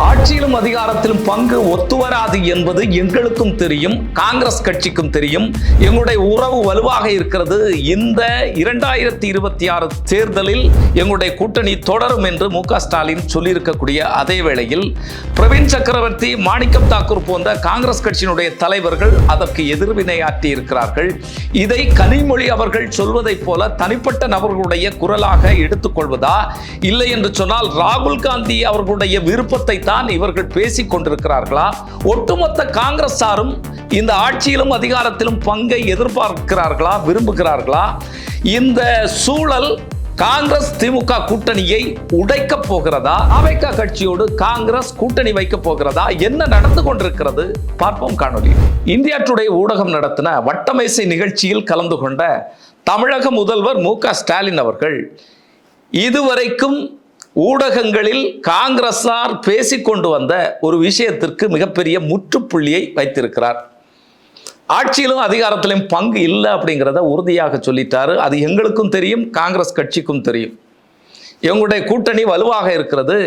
ஆட்சியிலும் அதிகாரத்திலும் பங்கு ஒத்துவராது என்பது எங்களுக்கும் தெரியும், காங்கிரஸ் கட்சிக்கும் தெரியும். எங்களுடைய உறவு வலுவாக இருக்கிறது. இந்த 2026 தேர்தலில் எங்களுடைய கூட்டணி தொடரும் என்று மு.க. ஸ்டாலின் சொல்லியிருக்கக்கூடிய அதே வேளையில் பிரவீன் சக்கரவர்த்தி, மாணிக்கம் தாக்கூர் போன்ற காங்கிரஸ் கட்சியினுடைய தலைவர்கள் அதற்கு எதிர்வினையாற்றி இருக்கிறார்கள். இதை கனிமொழி அவர்கள் சொல்வதைப் போல தனிப்பட்ட நபர்களுடைய குரலாக எடுத்துக்கொள்வதா, இல்லை என்று சொன்னால் ராகுல் காந்தி அவர்களுடைய விருப்பத்தை தான் இவர்கள் பேசிக் கொண்டிருக்கிறார்களா? ஒட்டுமொத்த காங்கிரஸாரும் இந்த ஆட்சியிலும் அதிகாரத்திலும் பங்கை எதிர்பார்க்கிறார்களா, விரும்புகிறார்களா? இந்த சூழல் காங்கிரஸ் திமுக கூட்டணியை உடைக்க போகிறதா? அவைக்க கட்சியோடு காங்கிரஸ் கூட்டணி வைக்க போகிறதா? என்ன நடந்து கொண்டிருக்கிறது பார்ப்போம் காணொலி. இந்தியா டுடே ஊடகம் நடத்தின வட்டமேசை நிகழ்ச்சியில் கலந்து கொண்ட தமிழக முதல்வர் மு.க. ஸ்டாலின் அவர்கள் இதுவரைக்கும் ஊடகங்களில் காங்கிரஸார் பேசிக்கொண்டு வந்த ஒரு விஷயத்திற்கு மிகப்பெரிய முற்றுப்புள்ளியை வைத்திருக்கிறார். ஆட்சியிலும் அதிகாரத்திலும் பங்கு இல்லை அப்படிங்கிறத உறுதியாக சொல்லிட்டாரு. அது எங்களுக்கும் தெரியும், காங்கிரஸ் கட்சிக்கும் தெரியும். எங்களுடைய கூட்டணி வலுவாக இருக்கிறது,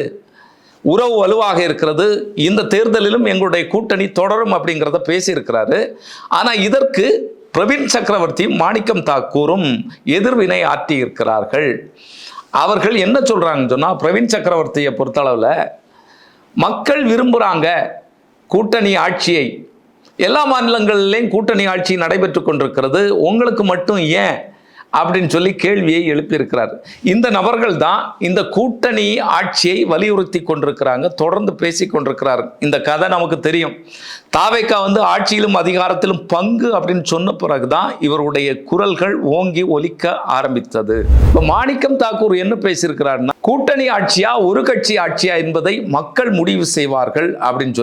உறவு வலுவாக இருக்கிறது, இந்த தேர்தலிலும் எங்களுடைய கூட்டணி தொடரும் அப்படிங்கிறத பேசியிருக்கிறாரு. ஆனால் இதற்கு பிரவீன் சக்கரவர்த்தியும் மாணிக்கம் தாக்கூரும் எதிர்வினை ஆற்றி இருக்கிறார்கள். அவர்கள் என்ன சொல்றாங்கன்னு சொன்னா, பிரவீன் சக்கரவர்த்தியை பொறுத்தளவில் மக்கள் விரும்புகிறாங்க கூட்டணி ஆட்சியை. எல்லா மாநிலங்களிலேயும் கூட்டணி ஆட்சி நடைபெற்று கொண்டிருக்கிறது, உங்களுக்கு மட்டும் ஏன் அப்படின்னு சொல்லி கேள்வியை எழுப்பியிருக்கிறார். இந்த நபர்கள் தான் இந்த கூட்டணி ஆட்சியை வலியுறுத்தி கொண்டிருக்கிறாங்க, தொடர்ந்து பேசி கொண்டிருக்கிறார். இந்த கதை நமக்கு தெரியும். தாவேக்கா ஆட்சியிலும் அதிகாரத்திலும் பங்கு அப்படின்னு சொன்ன பிறகுதான் இவருடைய குரல்கள் ஓங்கி ஒலிக்க ஆரம்பித்தது. இப்போ மாணிக்கம் தாக்கூர் என்ன பேசியிருக்கிறார்னா, கூட்டணி ஆட்சியா ஒரு கட்சி ஆட்சியா என்பதை மக்கள் முடிவு செய்வார்கள் அப்படின்னு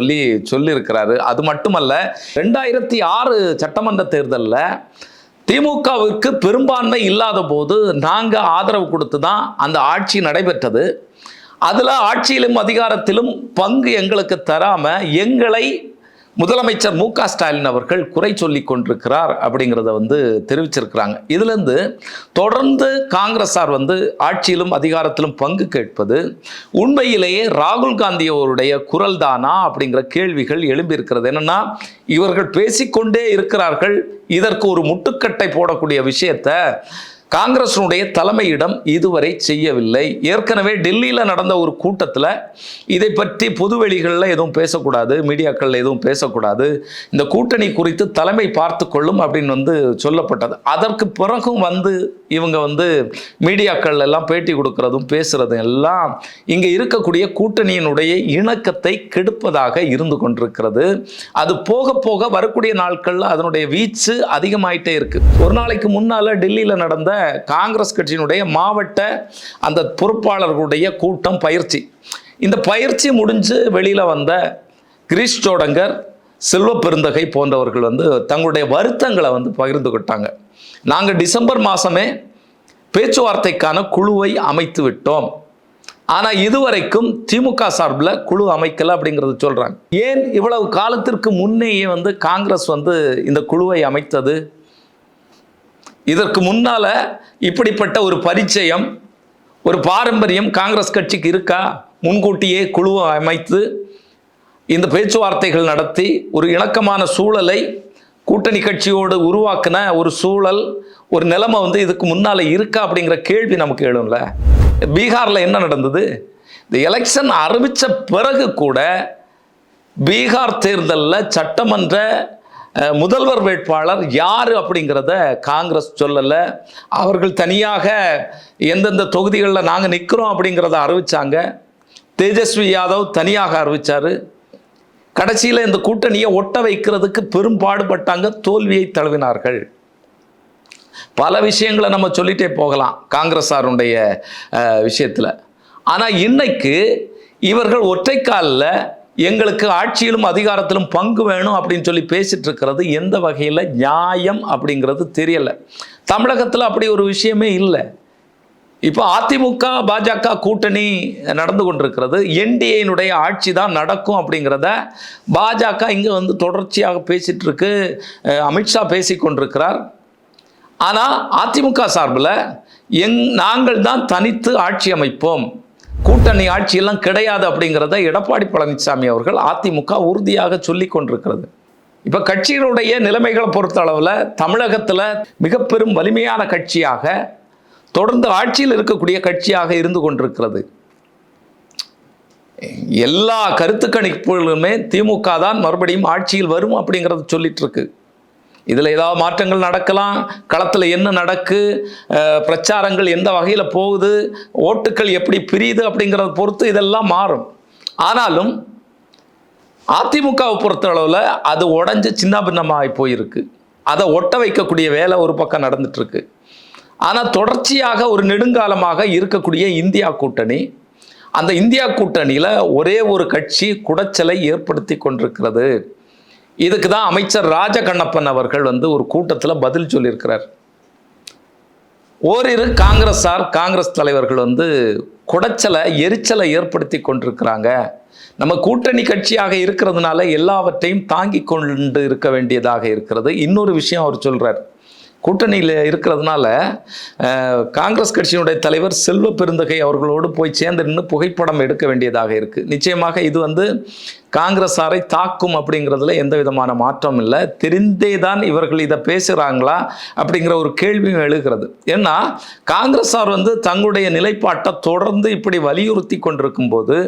சொல்லியிருக்கிறாரு. அது மட்டுமல்ல, 2006 சட்டமன்ற தேர்தலில் திமுகவிற்கு பெரும்பான்மை இல்லாத போது நாங்கள் ஆதரவு கொடுத்து தான் அந்த ஆட்சி நடைபெற்றது. அதில் ஆட்சியிலும் அதிகாரத்திலும் பங்கு எங்களுக்கு தராமல் எங்களை முதலமைச்சர் மு.க. ஸ்டாலின் அவர்கள் குறை சொல்லி கொண்டிருக்கிறார் அப்படிங்கிறத தெரிவிச்சிருக்கிறாங்க. இதுலேருந்து தொடர்ந்து காங்கிரஸார் ஆட்சியிலும் அதிகாரத்திலும் பங்கு கேட்பது உண்மையிலேயே ராகுல் காந்தி அவருடைய குரல் தானா அப்படிங்கிற கேள்விகள் எழும்பியிருக்கிறது. என்னன்னா, இவர்கள் பேசிக்கொண்டே இருக்கிறார்கள். இதற்கு ஒரு முட்டுக்கட்டை போடக்கூடிய விஷயத்தை காங்கிரஸினுடைய தலைமையிடம் இதுவரை செய்யவில்லை. ஏற்கனவே டெல்லியில் நடந்த ஒரு கூட்டத்தில் இதை பற்றி பொதுவெளிகளில் எதுவும் பேசக்கூடாது, மீடியாக்களில் எதுவும் பேசக்கூடாது, இந்த கூட்டணி குறித்து தலைமை பார்த்து கொள்ளும் அப்படின்னு சொல்லப்பட்டது. அதற்கு பிறகும் இவங்க மீடியாக்கள் எல்லாம் பேட்டி கொடுக்கறதும் பேசுறதும் எல்லாம் இங்கே இருக்கக்கூடிய கூட்டணியினுடைய இணக்கத்தை கெடுப்பதாக இருந்து கொண்டிருக்கிறது. அது போக போக வரக்கூடிய நாட்களில் அதனுடைய வீச்சு அதிகமாயிட்டே இருக்கு. ஒரு நாளைக்கு முன்னால டெல்லியில் நடந்த காங்கிரஸ் கட்சியினுடைய மாவட்ட அந்த பொறுப்பாளர்களுடைய கூட்டம் பயிற்சி. இந்த பயிற்சி முடிஞ்சு வெளியில வந்த கிரீஷ் சோடங்கர், செல்வ பெருந்தகை போன்றவர்கள் தங்களுடைய வருத்தங்களை பகிர்ந்துக்கிட்டாங்க. நாங்கள் டிசம்பர் மாதமே பேச்சுவார்த்தைக்கான குழுவை அமைத்து விட்டோம், ஆனால் இதுவரைக்கும் திமுக சார்பில் குழு அமைக்கல அப்படிங்கிறது சொல்றாங்க. ஏன் இவ்வளவு காலத்திற்கு முன்னேயே காங்கிரஸ் இந்த குழுவை அமைத்தது? இதற்கு முன்னால இப்படிப்பட்ட ஒரு பரிச்சயம், ஒரு பாரம்பரியம் காங்கிரஸ் கட்சிக்கு இருக்கா? முன்கூட்டியே குழுவை அமைத்து இந்த பேச்சுவார்த்தைகள் நடத்தி ஒரு இணக்கமான சூழலை கூட்டணி கட்சியோடு உருவாக்கின ஒரு சூழல், ஒரு நிலைமை இதுக்கு முன்னால இருக்கா அப்படிங்கிற கேள்வி நமக்கு எழும்ல. பீகாரில் என்ன நடந்தது? இந்த எலெக்ஷன் அறிவித்த பிறகு கூட பீகார் தேர்தலில் சட்டமன்ற முதல்வர் வேட்பாளர் யார் அப்படிங்கிறத காங்கிரஸ் சொல்லலை. அவர்கள் தனியாக எந்தெந்த தொகுதிகளில் நாங்கள் நிற்கிறோம் அப்படிங்கிறத அறிவிச்சாங்க. தேஜஸ்வி யாதவ் தனியாக அறிவிச்சார். கடைசியில் இந்த கூட்டணியை ஒட்ட வைக்கிறதுக்கு பெரும்பாடுபட்டாங்க, தோல்வியை தழுவினார்கள். பல விஷயங்களை நம்ம சொல்லிட்டே போகலாம் காங்கிரஸாருடைய விஷயத்தில். ஆனால் இன்னைக்கு இவர்கள் ஒற்றைக்காலில் எங்களுக்கு ஆட்சியிலும் அதிகாரத்திலும் பங்கு வேணும் அப்படின்னு சொல்லி பேசிட்டு இருக்கிறது எந்த வகையில் நியாயம் அப்படிங்கிறது தெரியல. தமிழகத்தில் அப்படி ஒரு விஷயமே இல்லை. இப்போ அதிமுக பாஜக கூட்டணி நடந்து கொண்டிருக்கிறது. என்டிஏனுடைய ஆட்சி தான் நடக்கும் அப்படிங்கிறத பாஜக இங்கே தொடர்ச்சியாக பேசிட்டு இருக்கு. அமித்ஷா பேசி கொண்டிருக்கிறார். ஆனால் அதிமுக சார்பில் நாங்கள் தான் தனித்து ஆட்சி அமைப்போம், கூட்டணி ஆட்சியெல்லாம் கிடையாது அப்படிங்கிறத எடப்பாடி பழனிசாமி அவர்கள் அதிமுக உறுதியாக சொல்லி கொண்டிருக்கிறது. இப்போ கட்சிகளுடைய நிலைமைகளை பொறுத்த அளவில் தமிழகத்தில் மிக பெரும் வலிமையான கட்சியாக தொடர்ந்து ஆட்சியில் இருக்கக்கூடிய கட்சியாக இருந்து கொண்டிருக்கிறது. எல்லா கருத்து கணிப்புகளுமே திமுக தான் மறுபடியும் ஆட்சியில் வரும் அப்படிங்கிறத சொல்லிட்டு இருக்கு. இதில் ஏதாவது மாற்றங்கள் நடக்கலாம், களத்தில் என்ன நடக்கு, பிரச்சாரங்கள் எந்த வகையில் போகுது, ஓட்டுக்கள் எப்படி பிரியுது அப்படிங்கிறத பொறுத்து இதெல்லாம் மாறும். ஆனாலும் அதிமுகவை பொறுத்த அளவில் அது உடஞ்சி சின்ன பின்னமாகி போயிருக்கு. அதை ஒட்ட வைக்கக்கூடிய வேலை ஒரு பக்கம் நடந்துட்டு இருக்கு. ஆனால் தொடர்ச்சியாக ஒரு நெடுங்காலமாக இருக்கக்கூடிய இந்தியா கூட்டணி, அந்த இந்தியா கூட்டணியில் ஒரே ஒரு கட்சி குடைச்சலை ஏற்படுத்தி கொண்டிருக்கிறது. இதுக்கு தான் அமைச்சர் ராஜகண்ணப்பன் அவர்கள் ஒரு கூட்டத்தில் பதில் சொல்லியிருக்கிறார். ஓரிரு காங்கிரஸ் தலைவர்கள் குடைச்சலை எரிச்சலை ஏற்படுத்தி கொண்டிருக்கிறாங்க. நம்ம கூட்டணி கட்சியாக இருக்கிறதுனால எல்லாவற்றையும் தாங்கி கொண்டு இருக்க வேண்டியதாக இருக்கிறது. இன்னொரு விஷயம் அவர் சொல்றார், கூட்டணியில் இருக்கிறதுனால காங்கிரஸ் கட்சியினுடைய தலைவர் செல்வ பெருந்தகை அவர்களோடு போய் சேர்ந்து நின்று புகைப்படம் எடுக்க வேண்டியதாக இருக்குது. நிச்சயமாக இது காங்கிரஸாரை தாக்கும் அப்படிங்கிறதுல எந்த விதமான மாற்றம் இல்லை. தெரிந்தே தான் இவர்கள் இதை பேசுகிறாங்களா அப்படிங்கிற ஒரு கேள்வியும் எழுகிறது. ஏன்னா காங்கிரஸார் தங்களுடைய நிலைப்பாட்டை தொடர்ந்து இப்படி வலியுறுத்தி கொண்டிருக்கும் போது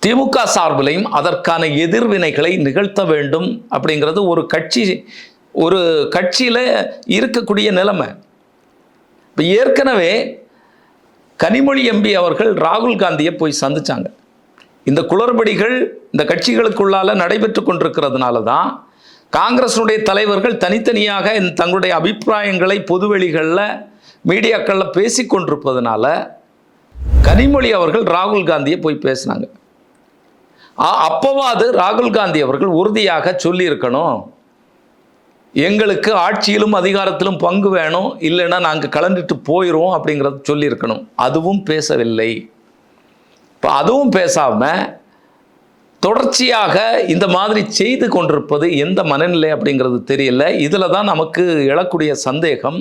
திமுக சார்பிலையும் அதற்கான எதிர்வினைகளை நிகழ்த்த வேண்டும் அப்படிங்கிறது ஒரு கட்சியில் இருக்கக்கூடிய நிலைமை. இப்போ ஏற்கனவே கனிமொழி எம்பி அவர்கள் ராகுல் காந்தியை போய் சந்திச்சாங்க. இந்த குளறுபடிகள் இந்த கட்சிகளுக்குள்ளால நடைபெற்று கொண்டிருக்கிறதுனால தான் காங்கிரஸுடைய தலைவர்கள் தனித்தனியாக தங்களுடைய அபிப்பிராயங்களை பொதுவெளிகளில் மீடியாக்களில் பேசி கொண்டிருப்பதனால கனிமொழி அவர்கள் ராகுல் காந்தியை போய் பேசினாங்க. அப்போவாது ராகுல் காந்தி அவர்கள் உறுதியாக சொல்லியிருக்கணும், எங்களுக்கு ஆட்சியிலும் அதிகாரத்திலும் பங்கு வேணும், இல்லைன்னா நாங்கள் கலந்துட்டு போயிடுவோம் அப்படிங்கிறத சொல்லியிருக்கணும். அதுவும் பேசவில்லை. இப்போ அதுவும் பேசாமல் தொடர்ச்சியாக இந்த மாதிரி செய்து கொண்டிருப்பது எந்த மனநிலை அப்படிங்கிறது தெரியல. இதில் தான் நமக்கு எழக்கூடிய சந்தேகம்,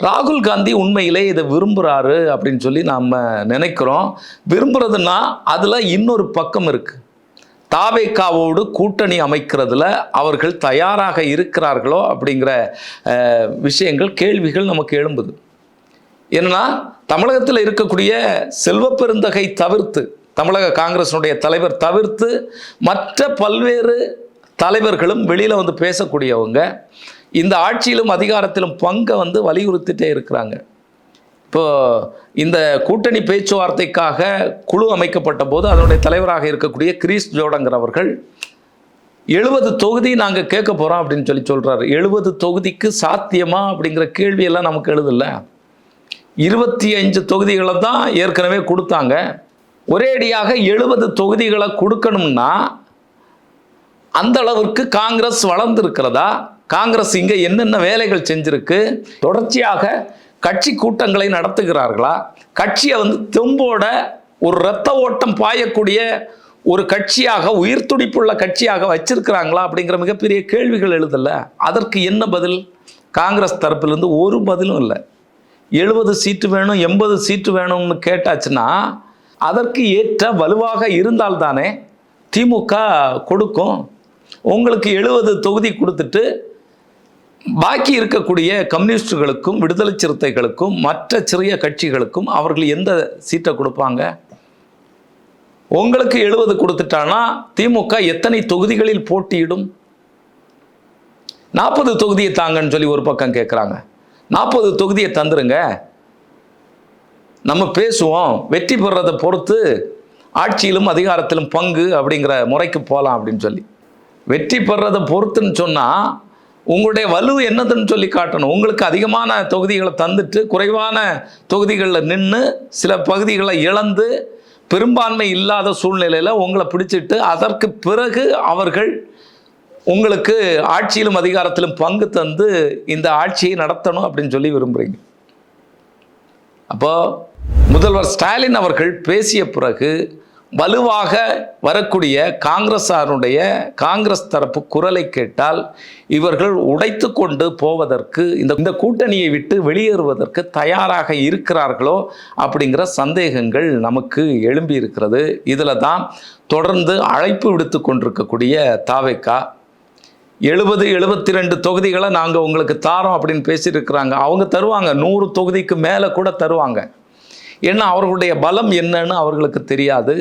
ராகுல் காந்தி உண்மையிலே இதை விரும்புகிறாரு அப்படின்னு சொல்லி நாம் நினைக்கிறோம். விரும்புகிறதுனா அதில் இன்னொரு பக்கம் இருக்குது. தாவேக்காவோடு கூட்டணி அமைக்கிறதுல அவர்கள் தயாராக இருக்கிறார்களோ அப்படிங்கிற விஷயங்கள், கேள்விகள் நமக்கு எழும்புது. ஏன்னா தமிழகத்தில் இருக்கக்கூடிய செல்வ பெருந்தகை தவிர்த்து, தமிழக காங்கிரஸுடைய தலைவர் தவிர்த்து மற்ற பல்வேறு தலைவர்களும் வெளியில் பேசக்கூடியவங்க இந்த ஆட்சியிலும் அதிகாரத்திலும் பங்கை வலியுறுத்திட்டே இருக்கிறாங்க. இப்போ இந்த கூட்டணி பேச்சுவார்த்தைக்காக குழு அமைக்கப்பட்ட போது அதனுடைய தலைவராக இருக்கக்கூடிய கிரீஷ் ஜோடங்கிறவர்கள் 70 தொகுதி நாங்கள் கேட்க போகிறோம் அப்படின்னு சொல்கிறாரு. 70 தொகுதிக்கு சாத்தியமா அப்படிங்கிற கேள்வியெல்லாம் நமக்கு எழுதல. 25 தொகுதிகளை தான் ஏற்கனவே கொடுத்தாங்க. ஒரேடியாக 70 தொகுதிகளை கொடுக்கணும்னா அந்த அளவிற்கு காங்கிரஸ் வளர்ந்துருக்கிறதா? காங்கிரஸ் இங்கே என்னென்ன வேலைகள் செஞ்சிருக்கு? தொடர்ச்சியாக கட்சி கூட்டங்களை நடத்துகிறார்களா? கட்சியை தெம்போட ஒரு இரத்த ஓட்டம் பாயக்கூடிய ஒரு கட்சியாக, உயிர் துடிப்புள்ள கட்சியாக வச்சிருக்கிறாங்களா அப்படிங்கிற மிகப்பெரிய கேள்விகள் எழுதல. அதற்கு என்ன பதில்? காங்கிரஸ் தரப்பிலிருந்து ஒரு பதிலும் இல்லை. 70 சீட்டு வேணும், 80 சீட்டு வேணும்னு கேட்டாச்சுன்னா அதற்கு ஏற்ற வலுவாக இருந்தால்தானே திமுக கொடுக்கும். உங்களுக்கு 70 தொகுதி கொடுத்துட்டு பாக்கி இருக்கக்கூடிய கம்யூனிஸ்டுகளுக்கும் விடுதலை சிறுத்தைகளுக்கும் மற்ற சிறிய கட்சிகளுக்கும் அவர்கள் எந்த சீட்டை கொடுப்பாங்க? உங்களுக்கு 70 கொடுத்துட்டானா திமுக எத்தனை தொகுதிகளில் போட்டியிடும்? 40 தொகுதியை தாங்கன்னு சொல்லி ஒரு பக்கம் கேட்குறாங்க. 40 தொகுதியை தந்துருங்க, நம்ம பேசுவோம், வெற்றி பெறதை பொறுத்து ஆட்சியிலும் அதிகாரத்திலும் பங்கு அப்படிங்கிற முறைக்கு போகலாம் அப்படின்னு சொல்லி. வெற்றி பெறதை பொறுத்துன்னு சொன்னால் உங்களுடைய வலு என்னதுன்னு சொல்லி காட்டணும். உங்களுக்கு அதிகமான தொகுதிகளை தந்துட்டு குறைவான தொகுதிகளில் நின்று சில பகுதிகளை இழந்து பெரும்பான்மை இல்லாத சூழ்நிலையில் உங்களை பிடிச்சிட்டு அதற்கு பிறகு அவர்கள் உங்களுக்கு ஆட்சியிலும் அதிகாரத்திலும் பங்கு தந்து இந்த ஆட்சியை நடத்தணும் அப்படின்னு சொல்லி விரும்புகிறீங்க. அப்போ முதல்வர் ஸ்டாலின் அவர்கள் பேசிய பிறகு வலுவாக வரக்கூடிய காங்கிரஸ் தரப்பு குரலை கேட்டால் இவர்கள் உடைத்து கொண்டு போவதற்கு இந்த கூட்டணியை விட்டு வெளியேறுவதற்கு தயாராக இருக்கிறார்களோ அப்படிங்கிற சந்தேகங்கள் நமக்கு எழும்பி இருக்கிறது. இதில் தான் தொடர்ந்து அழைப்பு விடுத்து கொண்டிருக்கக்கூடிய தாவேகா 72 தொகுதிகளை நாங்கள் உங்களுக்கு தாரோம் அப்படின்னு பேசியிருக்கிறாங்க. அவங்க தருவாங்க, 100 தொகுதிக்கு மேலே கூட தருவாங்க. ஏன்னா அவர்களுடைய பலம் என்னன்னு அவர்களுக்கு தெரியாது,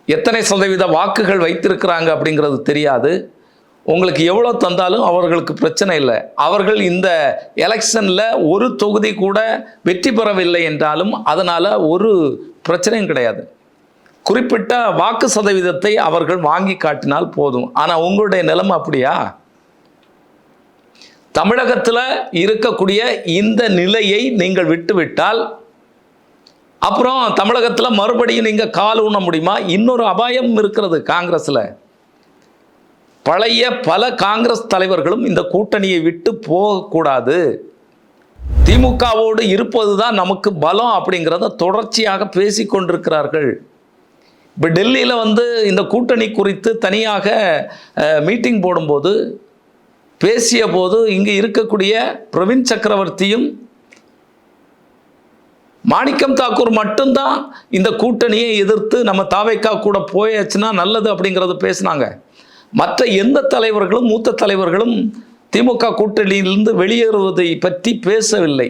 எத்தனை சதவீத வாக்குகள் வைத்திருக்கிறாங்க அப்படிங்கிறது தெரியாது. உங்களுக்கு எவ்வளோ தந்தாலும் அவர்களுக்கு பிரச்சனை இல்லை. அவர்கள் இந்த எலெக்ஷனில் ஒரு தொகுதி கூட வெற்றி பெறவில்லை என்றாலும் அதனால் ஒரு பிரச்சனையும் கிடையாது. குறிப்பிட்ட வாக்கு சதவீதத்தை அவர்கள் வாங்கி காட்டினால் போதும். ஆனால் உங்களுடைய நிலைமை அப்படியா? தமிழகத்தில் இருக்கக்கூடிய இந்த நிலையை நீங்கள் விட்டுவிட்டால் அப்புறம் தமிழகத்தில் மறுபடியும் நீங்கள் கால் ஊன முடியுமா? இன்னொரு அபாயம் இருக்கிறது காங்கிரஸில். பழைய பல காங்கிரஸ் தலைவர்களும் இந்த கூட்டணியை விட்டு போகக்கூடாது, திமுகவோடு இருப்பது தான் நமக்கு பலம் அப்படிங்கிறத தொடர்ச்சியாக பேசி கொண்டிருக்கிறார்கள். இப்போ டெல்லியில் இந்த கூட்டணி குறித்து தனியாக மீட்டிங் போடும்போது பேசிய போது இங்கே இருக்கக்கூடிய பிரவீன் சக்கரவர்த்தியும் மாணிக்கம் தாக்கூர் மட்டும்தான் இந்த கூட்டணியை எதிர்த்து நம்ம தாவேகா கூட போயாச்சுன்னா நல்லது அப்படிங்கிறது பேசினாங்க. மற்ற எந்த தலைவர்களும் மூத்த தலைவர்களும் திமுக கூட்டணியிலிருந்து வெளியேறுவதை பற்றி பேசவில்லை.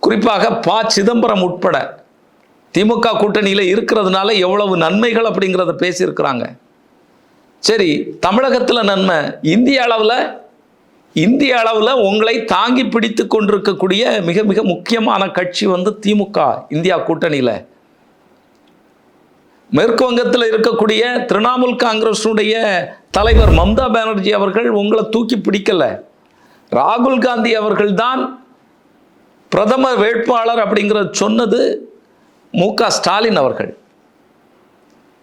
குறிப்பாக சிதம்பரம் உட்பட திமுக கூட்டணியில் இருக்கிறதுனால எவ்வளவு நன்மைகள் அப்படிங்கிறத பேசியிருக்கிறாங்க. சரி, தமிழகத்தில் நன்மை, இந்திய அளவில் உங்களை தாங்கி பிடித்து கொண்டிருக்கக்கூடிய மிக மிக முக்கியமான கட்சி திமுக இந்தியா கூட்டணியில். மேற்கு வங்கத்தில் இருக்கக்கூடிய திரிணாமுல் காங்கிரஸுடைய தலைவர் மம்தா பானர்ஜி அவர்கள் உங்களை தூக்கி பிடிக்கல. ராகுல் காந்தி அவர்கள் தான் பிரதமர் வேட்பாளர் அப்படிங்கிறத சொன்னது மு.க. ஸ்டாலின் அவர்கள்.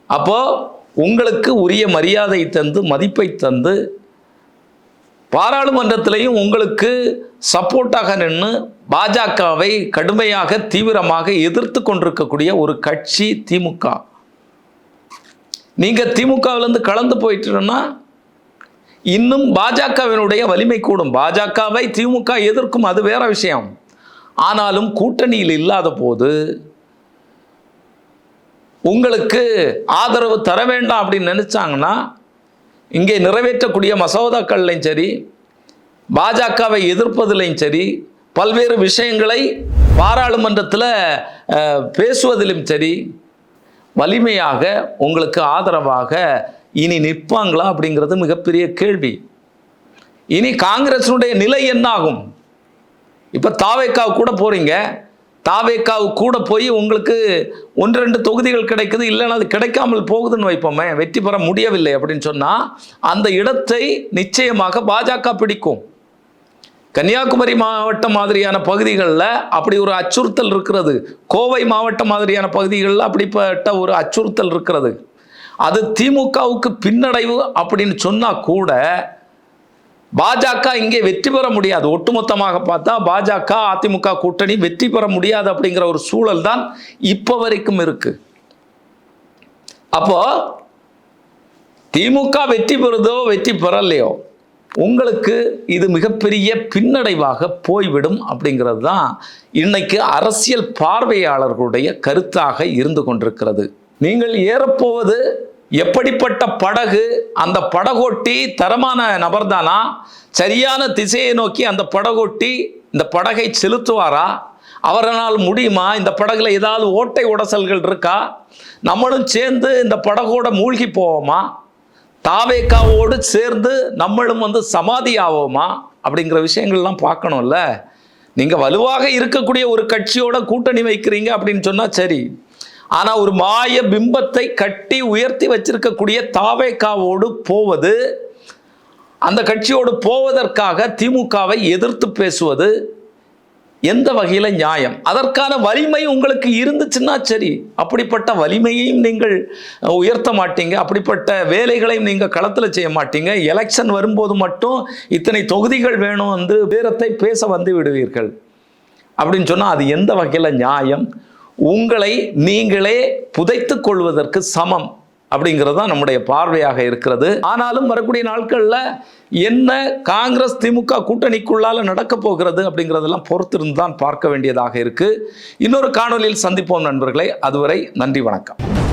அப்போ உங்களுக்கு உரிய மரியாதை தந்து மதிப்பை தந்து பாராளுமன்றத்திலையும் உங்களுக்கு சப்போர்ட்டாக நின்று பாஜகவை கடுமையாக தீவிரமாக எதிர்த்து கொண்டிருக்கக்கூடிய ஒரு கட்சி திமுக. நீங்கள் திமுகவிலிருந்து கலந்து போயிட்டுன்னா இன்னும் பாஜகவினுடைய வலிமை கூடும். பாஜகவை திமுக எதிர்க்கும், அது வேற விஷயம். ஆனாலும் கூட்டணியில் இல்லாத போது உங்களுக்கு ஆதரவு தர வேண்டாம் அப்படின்னு நினைச்சாங்கன்னா இங்கே நிறைவேற்றக்கூடிய மசோதாக்கள்லையும் சரி, பாஜகவை எதிர்ப்பதிலையும் சரி, பல்வேறு விஷயங்களை பாராளுமன்றத்தில் பேசுவதிலும் சரி, வலிமையாக உங்களுக்கு ஆதரவாக இனி நிற்பாங்களா அப்படிங்கிறது மிகப்பெரிய கேள்வி. இனி காங்கிரஸினுடைய நிலை என்ன ஆகும்? இப்போ தாவேகாவு கூட போறீங்க, தாவேகாவு கூட போய் உங்களுக்கு 1-2 தொகுதிகள் கிடைக்குது, இல்லைன்னா அது கிடைக்காமல் போகுதுன்னு வைப்போமே, வெற்றி பெற முடியவில்லை அப்படின்னு சொன்னால் அந்த இடத்தை நிச்சயமாக பாஜக பிடிக்கும். கன்னியாகுமரி மாவட்டம் மாதிரியான பகுதிகளில் அப்படி ஒரு அச்சுறுத்தல் இருக்கிறது. கோவை மாவட்டம் மாதிரியான பகுதிகளில் அப்படிப்பட்ட ஒரு அச்சுறுத்தல் இருக்கிறது. அது திமுகவுக்கு பின்னடைவு அப்படின்னு சொன்னால் கூட பாஜக இங்கே வெற்றி பெற முடியாது. ஒட்டுமொத்தமாக பார்த்தா பாஜக அதிமுக கூட்டணி வெற்றி பெற முடியாது அப்படிங்கிற ஒரு சூழல் தான் இப்போ வரைக்கும் இருக்கு. அப்போ திமுக வெற்றி பெறுதோ வெற்றி பெறலையோ உங்களுக்கு இது மிகப்பெரிய பின்னடைவாக போய்விடும் அப்படிங்கிறது தான் இன்னைக்கு அரசியல் பார்வையாளர்களுடைய கருத்தாக இருந்து கொண்டிருக்கிறது. நீங்கள் ஏறப்போவது எப்படிப்பட்ட படகு? அந்த படகோட்டி தரமான நபர்தானா? சரியான திசையை நோக்கி அந்த படகோட்டி இந்த படகை செலுத்துவாரா? அவரால் முடியுமா? இந்த படகுல ஏதாவது ஓட்டை உடசல்கள் இருக்கா? நம்மளும் சேர்ந்து இந்த படகோட மூழ்கி போவோமா? தாவேகாவோடு சேர்ந்து நம்மளும் சமாதி ஆவோமா? அப்படிங்கிற விஷயங்கள்லாம் பார்க்கணும்ல. நீங்கள் வலுவாக இருக்கக்கூடிய ஒரு கட்சியோட கூட்டணி வைக்கிறீங்க அப்படின்னு சொன்னால் சரி, ஆனால் ஒரு மாய பிம்பத்தை கட்டி உயர்த்தி வச்சிருக்கக்கூடிய தாவேகாவோடு போவது, அந்த கட்சியோடு போவதற்காக திமுகவை எதிர்த்து பேசுவது எந்த வகையில் நியாயம்? அதற்கான வலிமை உங்களுக்கு இருந்துச்சுன்னா சரி, அப்படிப்பட்ட வலிமையையும் நீங்கள் உயர்த்த மாட்டீங்க, அப்படிப்பட்ட வேலைகளையும் நீங்கள் களத்தில் செய்ய மாட்டீங்க. எலெக்ஷன் வரும்போது மட்டும் இத்தனை தொகுதிகள் வேணும் பேரத்தை பேச வந்து விடுவீர்கள் அப்படின்னு சொன்னால் அது எந்த வகையில் நியாயம்? உங்களை நீங்களே புதைத்துக் கொள்வதற்கு சமம் அப்படிங்கிறது தான் நம்முடைய பார்வையாக இருக்கிறது. ஆனாலும் வரக்கூடிய நாட்களில் என்ன காங்கிரஸ் திமுக கூட்டணிக்குள்ளால நடக்க போகிறது அப்படிங்கிறதெல்லாம் பொறுத்திருந்து தான் பார்க்க வேண்டியதாக இருக்கு. இன்னொரு காணொலியில் சந்திப்போம் நண்பர்களே. அதுவரை நன்றி, வணக்கம்.